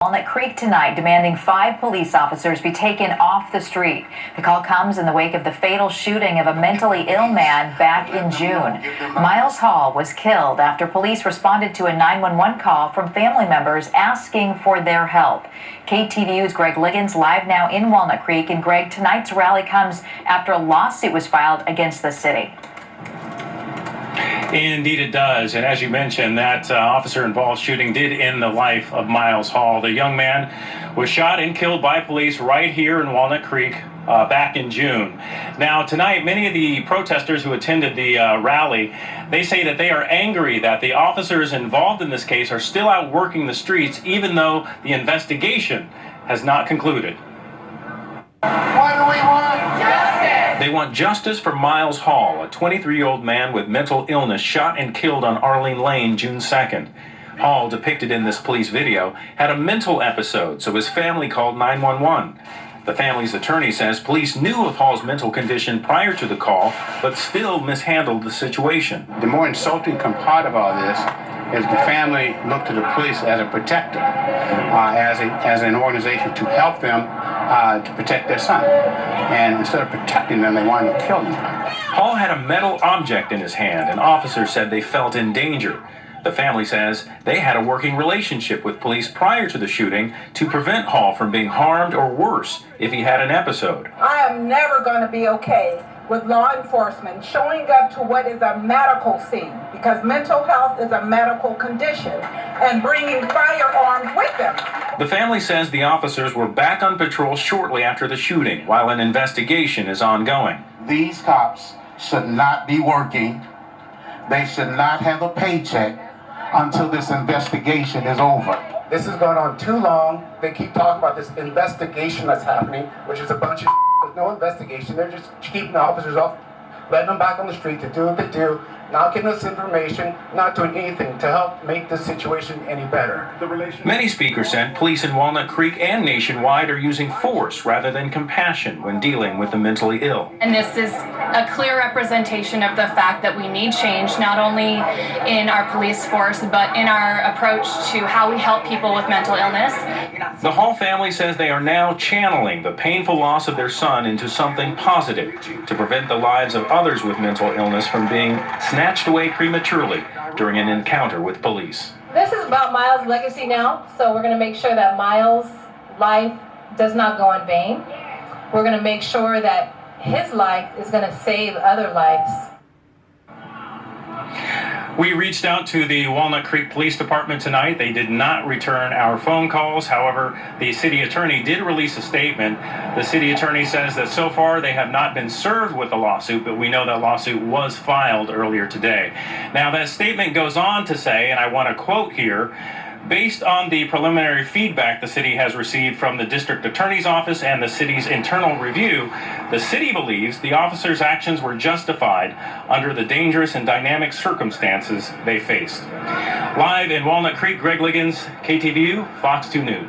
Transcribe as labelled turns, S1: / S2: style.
S1: Walnut Creek tonight, demanding 5 police officers be taken off the street. The call comes in the wake of the fatal shooting of a mentally ill man back in June. Miles Hall was killed after police responded to a 911 call from family members asking for their help. KTVU's Greg Liggins live now in Walnut Creek. And Greg, tonight's rally comes after a lawsuit was filed against the city.
S2: Indeed it does, and as you mentioned, that officer-involved shooting did end the life of Miles Hall. The young man was shot and killed by police right here in Walnut Creek back in June. Now tonight, many of the protesters who attended the rally, they say that they are angry that the officers involved in this case are still out working the streets even though the investigation has not concluded.
S3: What do we want?
S2: They want justice for Miles Hall, a 23-year-old man with mental illness shot and killed on Arlene Lane June 2nd. Hall, depicted in this police video, had a mental episode, so his family called 911. The family's attorney says police knew of Hall's mental condition prior to the call, but still mishandled the situation.
S3: The more insulting part of all this is the family looked to the police as a protector, as an organization to help them to protect their son. And instead of protecting them, they wanted to kill them.
S2: Hall had a metal object in his hand, and officers said they felt in danger. The family says they had a working relationship with police prior to the shooting to prevent Hall from being harmed or worse if he had an episode.
S4: I am never going to be okay with law enforcement showing up to what is a medical scene, because mental health is a medical condition, and bringing firearms with them.
S2: The family says the officers were back on patrol shortly after the shooting, while an investigation is ongoing.
S5: These cops should not be working. They should not have a paycheck until this investigation is over.
S6: This has gone on too long. They keep talking about this investigation that's happening, which is a bunch of There's no investigation. They're just keeping the officers off, letting them back on the street to do what they do, not giving us information, not doing anything to help make this situation any better.
S2: Many speakers said police in Walnut Creek and nationwide are using force rather than compassion when dealing with the mentally ill.
S7: And this is a clear representation of the fact that we need change, not only in our police force, but in our approach to how we help people with mental illness.
S2: The Hall family says they are now channeling the painful loss of their son into something positive to prevent the lives of others with mental illness from being snatched away prematurely during an encounter with police.
S8: This is about Miles' legacy now, so we're going to make sure that Miles' life does not go in vain. We're going to make sure that his life is going to save other lives.
S2: We reached out to the Walnut Creek Police Department tonight. They did not return our phone calls. However, the city attorney did release a statement. The city attorney says that so far they have not been served with a lawsuit, but we know that lawsuit was filed earlier today. Now, that statement goes on to say, and I want to quote here, based on the preliminary feedback the city has received from the district attorney's office and the city's internal review, the city believes the officers' actions were justified under the dangerous and dynamic circumstances they faced. Live in Walnut Creek, Greg Liggins, KTVU, Fox 2 News.